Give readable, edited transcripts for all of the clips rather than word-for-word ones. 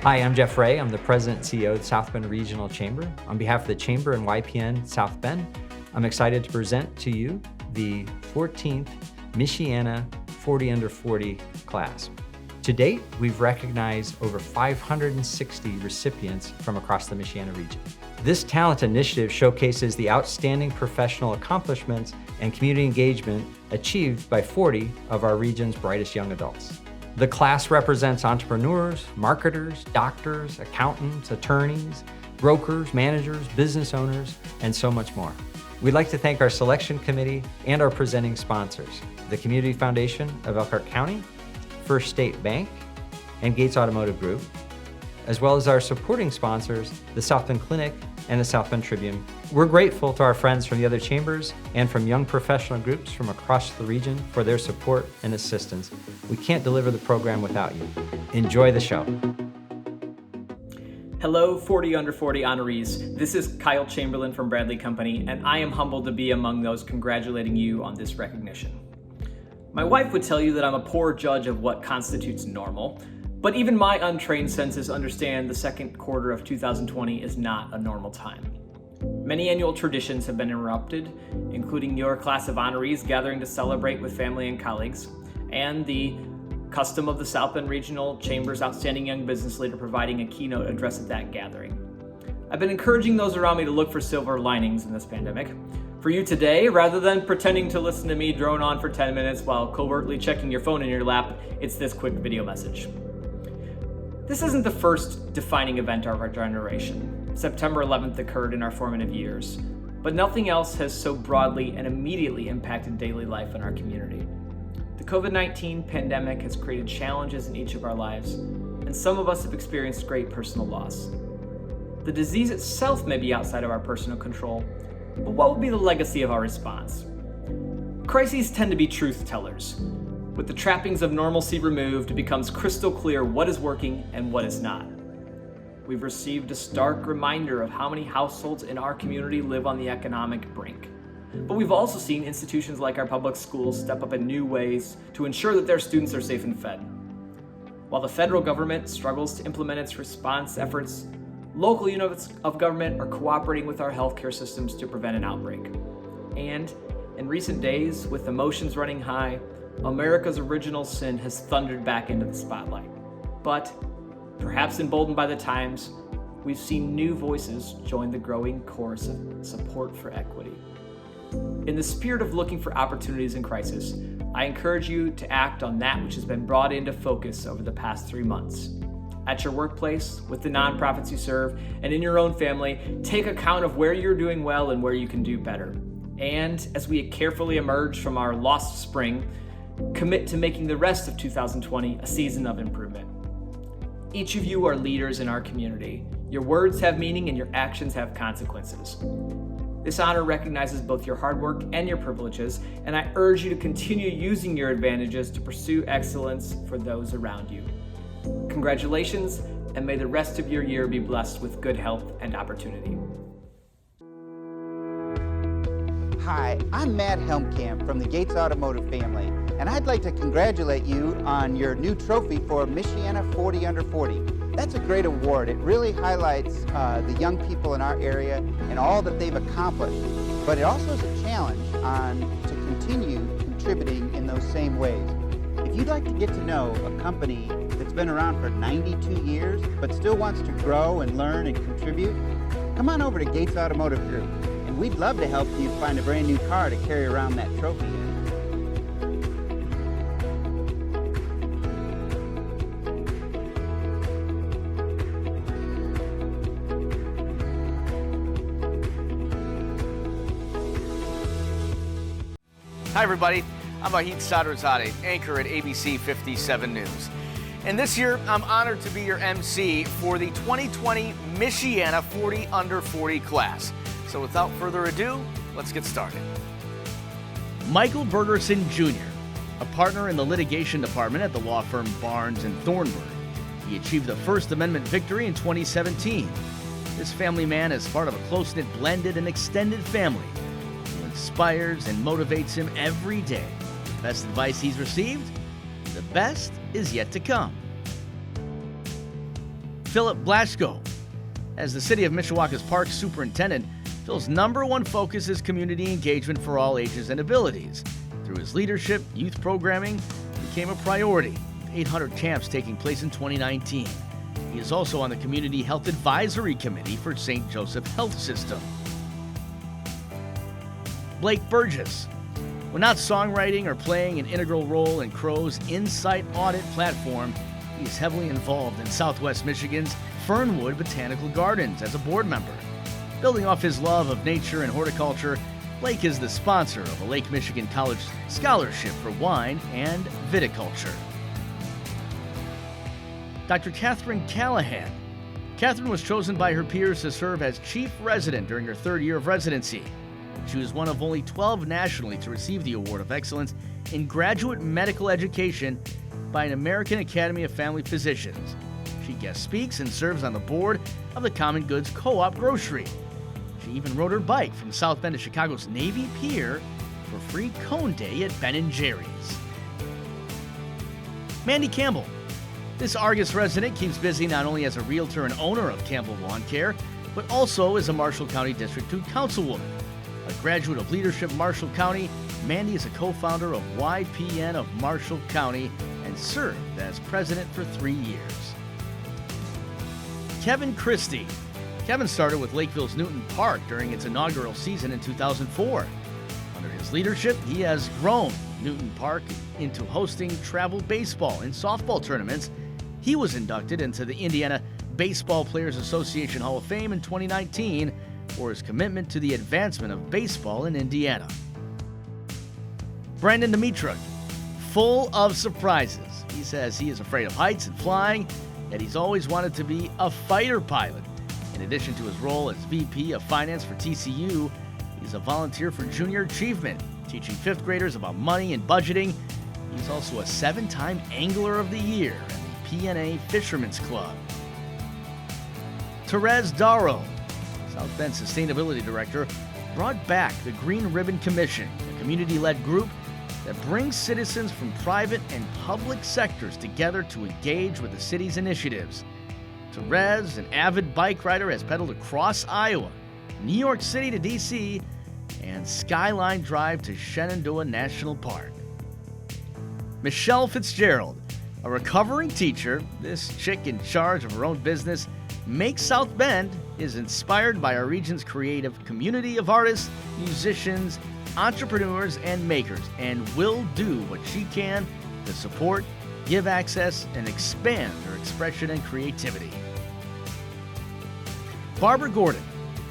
Hi, I'm Jeff Ray. I'm the President and CEO of the South Bend Regional Chamber. On behalf of the Chamber and YPN South Bend, I'm excited to present to you the 14th Michiana 40 Under 40 class. To date, we've recognized over 560 recipients from across the Michiana region. This talent initiative showcases the outstanding professional accomplishments and community engagement achieved by 40 of our region's brightest young adults. The class represents entrepreneurs, marketers, doctors, accountants, attorneys, brokers, managers, business owners, and so much more. We'd like to thank our selection committee and our presenting sponsors, the Community Foundation of Elkhart County, First State Bank, and Gates Automotive Group, as well as our supporting sponsors, the South Bend Clinic and the South Bend Tribune. We're grateful to our friends from the other chambers and from young professional groups from across the region for their support and assistance. We can't deliver the program without you. Enjoy the show. Hello, 40 Under 40 honorees. This is Kyle Chamberlain from Bradley Company, and I am humbled to be among those congratulating you on this recognition. My wife would tell you that I'm a poor judge of what constitutes normal, but even my untrained senses understand the second quarter of 2020 is not a normal time. Many annual traditions have been interrupted, including your class of honorees gathering to celebrate with family and colleagues, and the custom of the South Bend Regional Chamber's outstanding young business leader providing a keynote address at that gathering. I've been encouraging those around me to look for silver linings in this pandemic. For you today, rather than pretending to listen to me drone on for 10 minutes while covertly checking your phone in your lap, it's this quick video message. This isn't the first defining event of our generation. September 11th occurred in our formative years, but nothing else has so broadly and immediately impacted daily life in our community. The COVID-19 pandemic has created challenges in each of our lives, and some of us have experienced great personal loss. The disease itself may be outside of our personal control, but what will be the legacy of our response? Crises tend to be truth tellers. With the trappings of normalcy removed, it becomes crystal clear what is working and what is not. We've received a stark reminder of how many households in our community live on the economic brink. But we've also seen institutions like our public schools step up in new ways to ensure that their students are safe and fed. While the federal government struggles to implement its response efforts, local units of government are cooperating with our healthcare systems to prevent an outbreak. And in recent days, with emotions running high, America's original sin has thundered back into the spotlight. But, perhaps emboldened by the times, we've seen new voices join the growing chorus of support for equity. In the spirit of looking for opportunities in crisis, I encourage you to act on that which has been brought into focus over the past 3 months. At your workplace, with the nonprofits you serve, and in your own family, take account of where you're doing well and where you can do better. And as we carefully emerge from our lost spring, commit to making the rest of 2020 a season of improvement. Each of you are leaders in our community. Your words have meaning and your actions have consequences. This honor recognizes both your hard work and your privileges, and I urge you to continue using your advantages to pursue excellence for those around you. Congratulations, and may the rest of your year be blessed with good health and opportunity. Hi, I'm Matt Helmkamp from the Gates Automotive family, and I'd like to congratulate you on your new trophy for Michiana 40 Under 40. That's a great award. It really highlights the young people in our area and all that they've accomplished, but it also is a challenge to continue contributing in those same ways. If you'd like to get to know a company that's been around for 92 years, but still wants to grow and learn and contribute, come on over to Gates Automotive Group, and we'd love to help you find a brand new car to carry around that trophy in. Hi everybody, I'm Vahid Sadrzadeh, anchor at ABC 57 News. And this year, I'm honored to be your MC for the 2020 Michiana 40 Under 40 class. So without further ado, let's get started. Michael Bergerson Jr., a partner in the litigation department at the law firm Barnes & Thornburg. He achieved the First Amendment victory in 2017. This family man is part of a close-knit blended and extended family who inspires and motivates him every day. The best advice he's received? The best is yet to come. Philip Blasko. As the City of Mishawaka's Park Superintendent, Phil's number one focus is community engagement for all ages and abilities. Through his leadership, youth programming became a priority, with 800 camps taking place in 2019. He is also on the Community Health Advisory Committee for St. Joseph Health System. Blake Burgess. When not songwriting or playing an integral role in Crow's Insight audit platform, he is heavily involved in Southwest Michigan's Fernwood Botanical Gardens as a board member. Building off his love of nature and horticulture, Blake is the sponsor of a Lake Michigan College scholarship for wine and viticulture. Dr. Catherine Callahan. Catherine was chosen by her peers to serve as chief resident during her third year of residency. She was one of only 12 nationally to receive the Award of Excellence in Graduate Medical Education by an American Academy of Family Physicians. She guest speaks and serves on the board of the Common Goods Co-op Grocery. She even rode her bike from South Bend to Chicago's Navy Pier for free cone day at Ben & Jerry's. Mandy Campbell. This Argus resident keeps busy not only as a realtor and owner of Campbell Lawn Care, but also as a Marshall County District 2 councilwoman. A graduate of Leadership Marshall County, Mandy is a co-founder of YPN of Marshall County and served as president for 3 years. Kevin Christie. Kevin started with Lakeville's Newton Park during its inaugural season in 2004. Under his leadership, he has grown Newton Park into hosting travel baseball and softball tournaments. He was inducted into the Indiana Baseball Players Association Hall of Fame in 2019 for his commitment to the advancement of baseball in Indiana. Brandon Dimitruk, full of surprises. He says he is afraid of heights and flying, that he's always wanted to be a fighter pilot. In addition to his role as VP of Finance for TCU, he's a volunteer for Junior Achievement, teaching 5th graders about money and budgeting. He's also a 7-time Angler of the Year at the PNA Fishermen's Club. Therese Darrow, South Bend Sustainability Director, brought back the Green Ribbon Commission, a community-led group that brings citizens from private and public sectors together to engage with the city's initiatives. Therese, an avid bike rider, has pedaled across Iowa, New York City to D.C., and Skyline Drive to Shenandoah National Park. Michelle Fitzgerald, a recovering teacher, this chick in charge of her own business, Make South Bend, is inspired by our region's creative community of artists, musicians, entrepreneurs, and makers, and will do what she can to support, give access, and expand their expression and creativity. Barbara Gordon.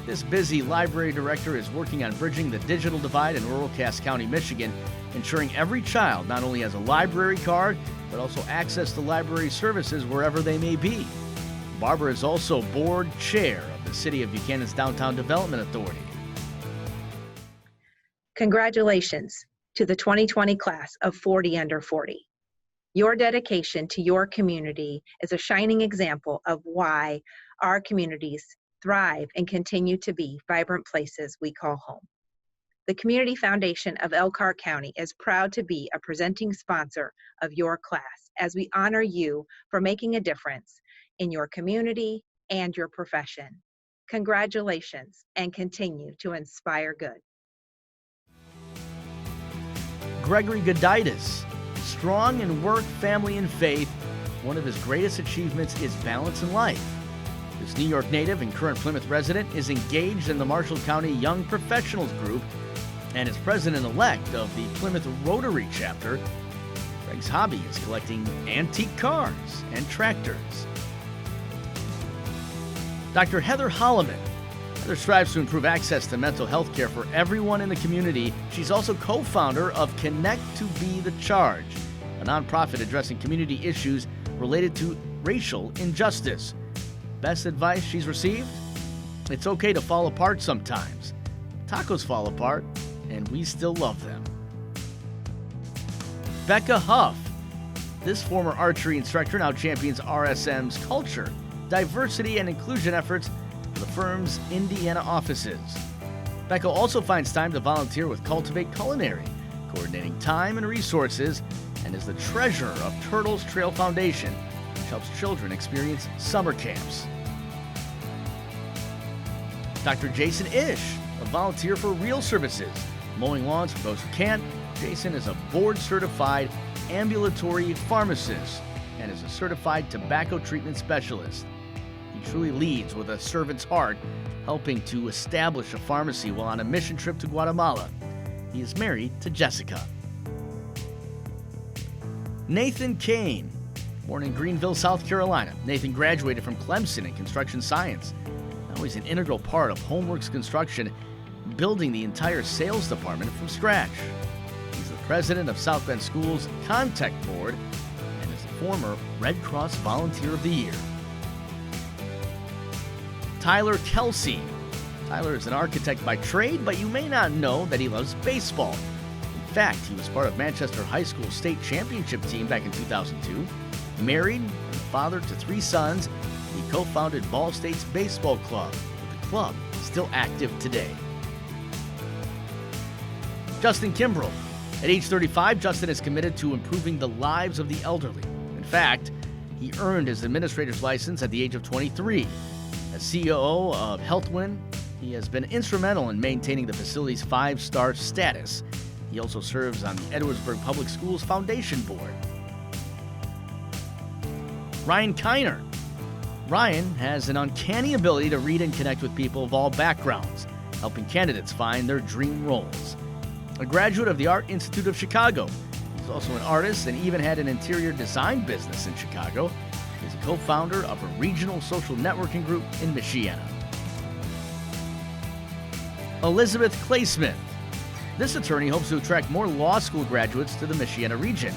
This busy library director is working on bridging the digital divide in rural Cass County, Michigan, ensuring every child not only has a library card, but also access to library services wherever they may be. Barbara is also board chair of the City of Buchanan's Downtown Development Authority. Congratulations to the 2020 class of 40 under 40. Your dedication to your community is a shining example of why our communities thrive and continue to be vibrant places we call home. The Community Foundation of Elkhart County is proud to be a presenting sponsor of your class as we honor you for making a difference in your community and your profession. Congratulations and continue to inspire good. Gregory Goditis, strong in work, family, and faith, one of his greatest achievements is balance in life. This New York native and current Plymouth resident is engaged in the Marshall County Young Professionals Group and is president-elect of the Plymouth Rotary chapter. Greg's hobby is collecting antique cars and tractors. Dr. Heather Holloman. Heather strives to improve access to mental health care for everyone in the community. She's also co-founder of Connect to Be the Charge, a nonprofit addressing community issues related to racial injustice. Best advice she's received? It's okay to fall apart sometimes. Tacos fall apart, and we still love them. Becca Huff. This former archery instructor now champions RSM's culture, diversity, and inclusion efforts for the firm's Indiana offices. Becca also finds time to volunteer with Cultivate Culinary, coordinating time and resources, and is the treasurer of Turtles Trail Foundation, which helps children experience summer camps. Dr. Jason Ish, a volunteer for Real Services, mowing lawns for those who can't. Jason is a board-certified ambulatory pharmacist and is a certified tobacco treatment specialist. He truly leads with a servant's heart, helping to establish a pharmacy while on a mission trip to Guatemala. He is married to Jessica. Nathan Kane, born in Greenville, South Carolina. Nathan graduated from Clemson in construction science. Now he's an integral part of Homeworks Construction, building the entire sales department from scratch. He's the president of South Bend Schools Contact Board and is the former Red Cross Volunteer of the Year. Tyler Kelsey. Tyler is an architect by trade, but you may not know that he loves baseball. In fact, he was part of Manchester High School state championship team back in 2002. Married and father to 3 sons, he co-founded Ball State's baseball club, with the club still active today. Justin Kimbrell. At age 35, Justin is committed to improving the lives of the elderly. In fact, he earned his administrator's license at the age of 23. As CEO of HealthWin, he has been instrumental in maintaining the facility's 5-star status. He also serves on the Edwardsburg Public Schools Foundation Board. Ryan Kiner. Ryan has an uncanny ability to read and connect with people of all backgrounds, helping candidates find their dream roles. A graduate of the Art Institute of Chicago, he's also an artist and even had an interior design business in Chicago. He's a co-founder of a regional social networking group in Michiana. Elizabeth Claysmith. This attorney hopes to attract more law school graduates to the Michiana region.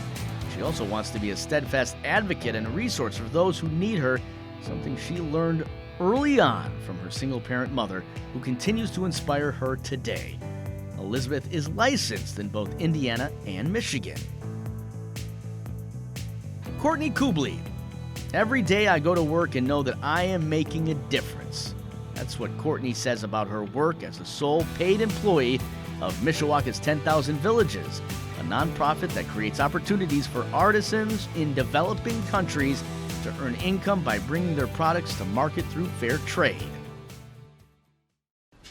She also wants to be a steadfast advocate and a resource for those who need her, something she learned early on from her single-parent mother, who continues to inspire her today. Elizabeth is licensed in both Indiana and Michigan. Courtney Kubley. Every day I go to work and know that I am making a difference. That's what Courtney says about her work as the sole paid employee of Mishawaka's 10,000 Villages, a nonprofit that creates opportunities for artisans in developing countries to earn income by bringing their products to market through fair trade.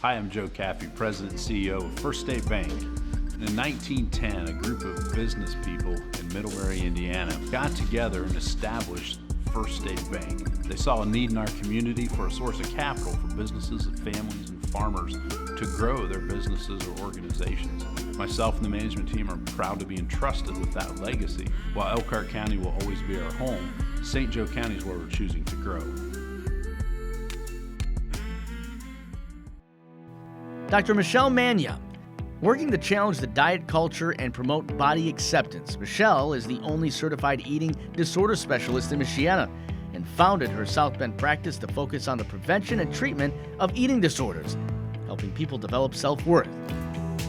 Hi, I'm Joe Caffey, President and CEO of First State Bank. In 1910, a group of business people in Middlebury, Indiana, got together and established First State Bank. They saw a need in our community for a source of capital for businesses and families and farmers to grow their businesses or organizations. Myself and the management team are proud to be entrusted with that legacy. While Elkhart County will always be our home, St. Joe County is where we're choosing to grow. Dr. Michelle Mania. Working to challenge the diet culture and promote body acceptance, Michelle is the only certified eating disorder specialist in Michiana and founded her South Bend practice to focus on the prevention and treatment of eating disorders, helping people develop self-worth.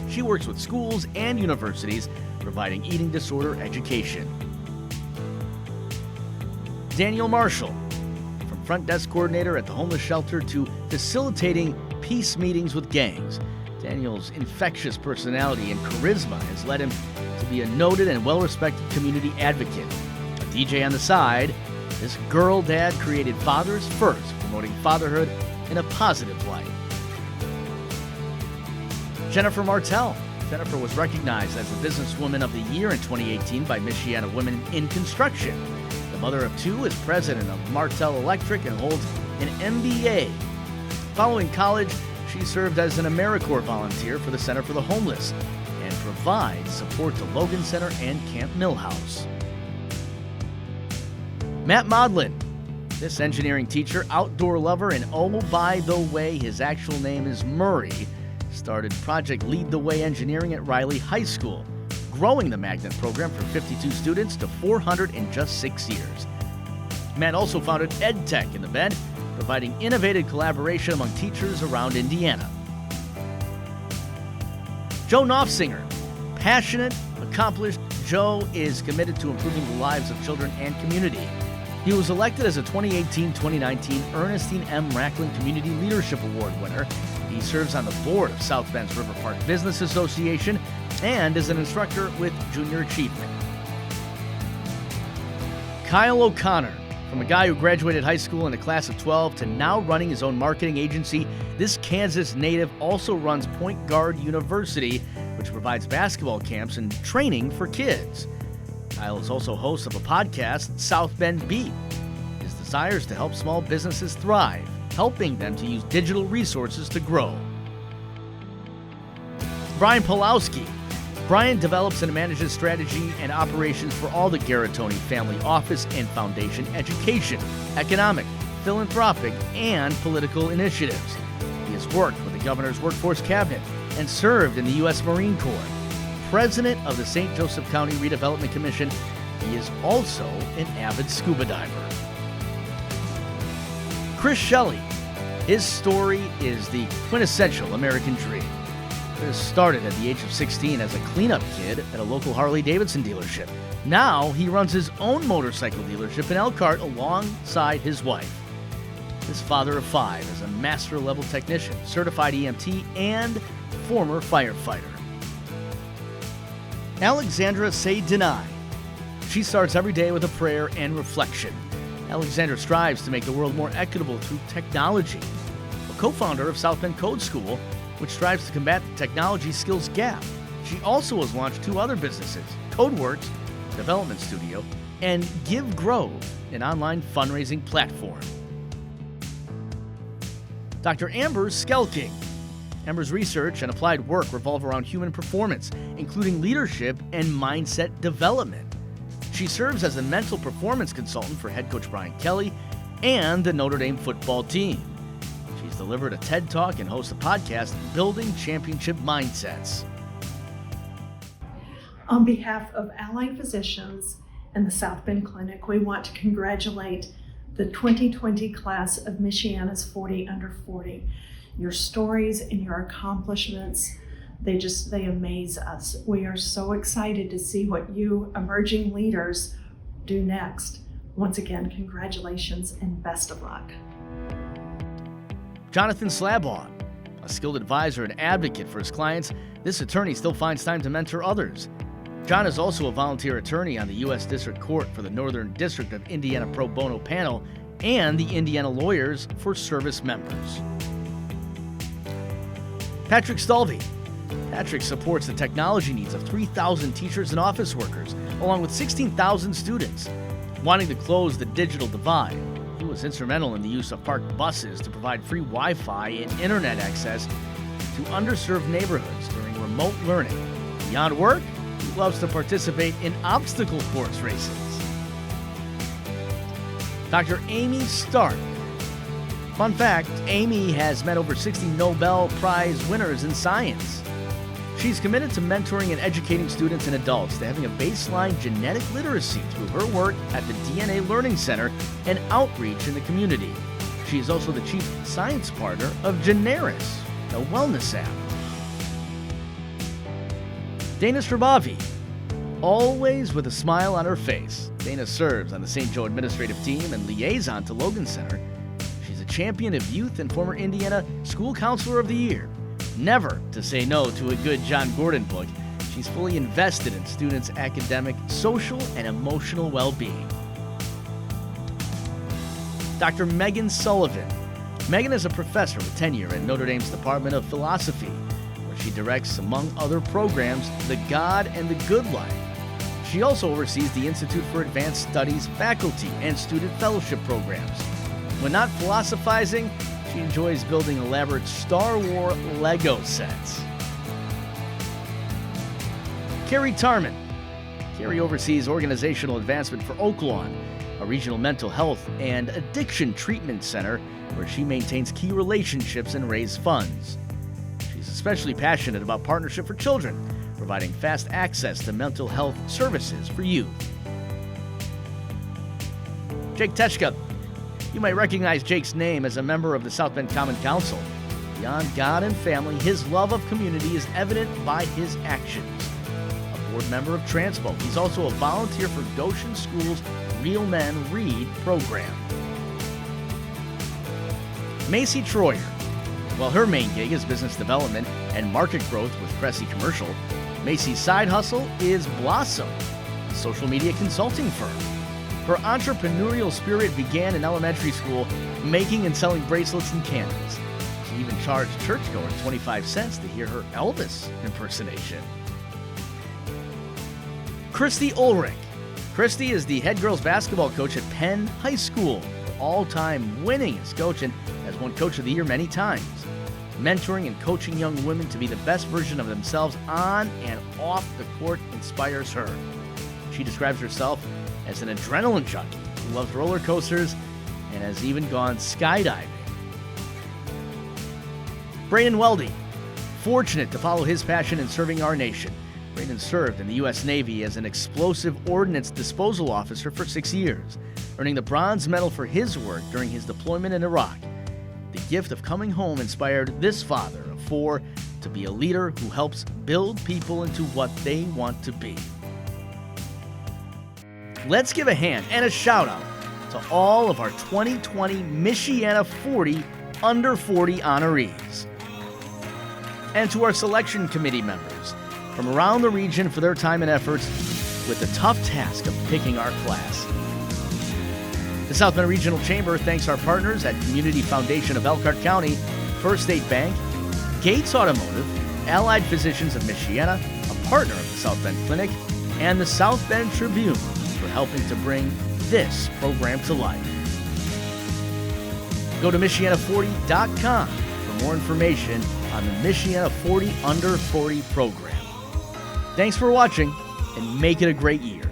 She works with schools and universities, providing eating disorder education. Daniel Marshall. From front desk coordinator at the homeless shelter to facilitating peace meetings with gangs, Daniel's infectious personality and charisma has led him to be a noted and well-respected community advocate. A DJ on the side, this girl dad created Fathers First, promoting fatherhood in a positive light. Jennifer Martell. Jennifer was recognized as the Businesswoman of the Year in 2018 by Michiana Women in Construction. The mother of 2 is president of Martell Electric and holds an MBA. Following college, she served as an AmeriCorps volunteer for the Center for the Homeless and provides support to Logan Center and Camp Millhouse. Matt Modlin. This engineering teacher, outdoor lover, and oh, by the way, his actual name is Murray, started Project Lead the Way Engineering at Riley High School, growing the magnet program from 52 students to 400 in just 6 years. Matt also founded EdTech in the Bend, providing innovative collaboration among teachers around Indiana. Joe Knopfsinger. Passionate, accomplished, Joe is committed to improving the lives of children and community. He was elected as a 2018-2019 Ernestine M. Racklin Community Leadership Award winner. He serves on the board of South Bend's River Park Business Association and is an instructor with Junior Achievement. Kyle O'Connor. From a guy who graduated high school in a class of 12 to now running his own marketing agency, this Kansas native also runs Point Guard University, which provides basketball camps and training for kids. Kyle is also host of a podcast, South Bend Beat. His desire is to help small businesses thrive, helping them to use digital resources to grow. Brian Pawlowski. Brian develops and manages strategy and operations for all the Garatoni family office and foundation education, economic, philanthropic, and political initiatives. He has worked with the governor's workforce cabinet and served in the U.S. Marine Corps. President of the St. Joseph County Redevelopment Commission, he is also an avid scuba diver. Chris Shelley. His story is the quintessential American dream. Chris started at the age of 16 as a cleanup kid at a local Harley-Davidson dealership. Now he runs his own motorcycle dealership in Elkhart alongside his wife. His father of 5 is a master-level technician, certified EMT, and former firefighter. Alexandra Say-Denai. She starts every day with a prayer and reflection. Alexandra strives to make the world more equitable through technology. A co-founder of South Bend Code School, which strives to combat the technology skills gap. She also has launched 2 other businesses, CodeWorks, Development Studio, and Give Grove, an online fundraising platform. Dr. Amber Skelking. Amber's research and applied work revolve around human performance, including leadership and mindset development. She serves as a mental performance consultant for head coach Brian Kelly and the Notre Dame football team. She's delivered a TED Talk and hosts a podcast, Building Championship Mindsets. On behalf of Allied Physicians and the South Bend Clinic, we want to congratulate the 2020 class of Michiana's 40 under 40. Your stories and your accomplishments, they amaze us. We are so excited to see what you emerging leaders do next. Once again, congratulations and best of luck. Jonathan Slabaugh. A skilled advisor and advocate for his clients, this attorney still finds time to mentor others. John is also a volunteer attorney on the U.S. District Court for the Northern District of Indiana Pro Bono Panel and the Indiana Lawyers for Service Members. Patrick Stalvey. Patrick supports the technology needs of 3,000 teachers and office workers, along with 16,000 students. Wanting to close the digital divide, he was instrumental in the use of parked buses to provide free Wi-Fi and internet access to underserved neighborhoods during remote learning. Beyond work, he loves to participate in obstacle course races. Dr. Amy Stark. Fun fact, Amy has met over 60 Nobel Prize winners in science. She's committed to mentoring and educating students and adults to having a baseline genetic literacy through her work at the DNA Learning Center and outreach in the community. She is also the chief science partner of Generis, a wellness app. Dana Strabavi. Always with a smile on her face, Dana serves on the St. Joe administrative team and liaison to Logan Center. She's a champion of youth and former Indiana School Counselor of the Year. Never to say no to a good John Gordon book, she's fully invested in students' academic, social, and emotional well-being. Dr. Megan Sullivan. Megan is a professor with tenure in Notre Dame's Department of Philosophy, where she directs, among other programs, The God and the Good Life. She also oversees the Institute for Advanced Studies faculty and student fellowship programs. When not philosophizing, she enjoys building elaborate Star Wars Lego sets. Carrie Tarman. Carrie oversees organizational advancement for Oaklawn, a regional mental health and addiction treatment center where she maintains key relationships and raises funds. She's especially passionate about partnership for children, providing fast access to mental health services for youth. Jake Techka. You might recognize Jake's name as a member of the South Bend Common Council. Beyond God and family, his love of community is evident by his actions. A board member of Transpo, he's also a volunteer for Goshen School's Real Men Read program. Macy Troyer. While her main gig is business development and market growth with Cressy Commercial, Macy's side hustle is Blossom, a social media consulting firm. Her entrepreneurial spirit began in elementary school, making and selling bracelets and candles. She even charged churchgoers 25 cents to hear her Elvis impersonation. Christy Ulrich. Christy is the head girls basketball coach at Penn High School, all-time winningest coach, and has won Coach of the Year many times. Mentoring and coaching young women to be the best version of themselves on and off the court inspires her. She describes herself as an adrenaline junkie who loves roller coasters and has even gone skydiving. Brayden Weldy. Fortunate to follow his passion in serving our nation, Brayden served in the U.S. Navy as an explosive ordnance disposal officer for 6 years, earning the Bronze Medal for his work during his deployment in Iraq. The gift of coming home inspired this father of 4 to be a leader who helps build people into what they want to be. Let's give a hand and a shout out to all of our 2020 Michiana 40 Under 40 honorees, and to our selection committee members from around the region for their time and efforts with the tough task of picking our class. The South Bend Regional Chamber thanks our partners at Community Foundation of Elkhart County, First State Bank, Gates Automotive, Allied Physicians of Michiana, a partner of the South Bend Clinic, and the South Bend Tribune for helping to bring this program to life. Go to Michiana40.com for more information on the Michiana 40 Under 40 program. Thanks for watching, and make it a great year.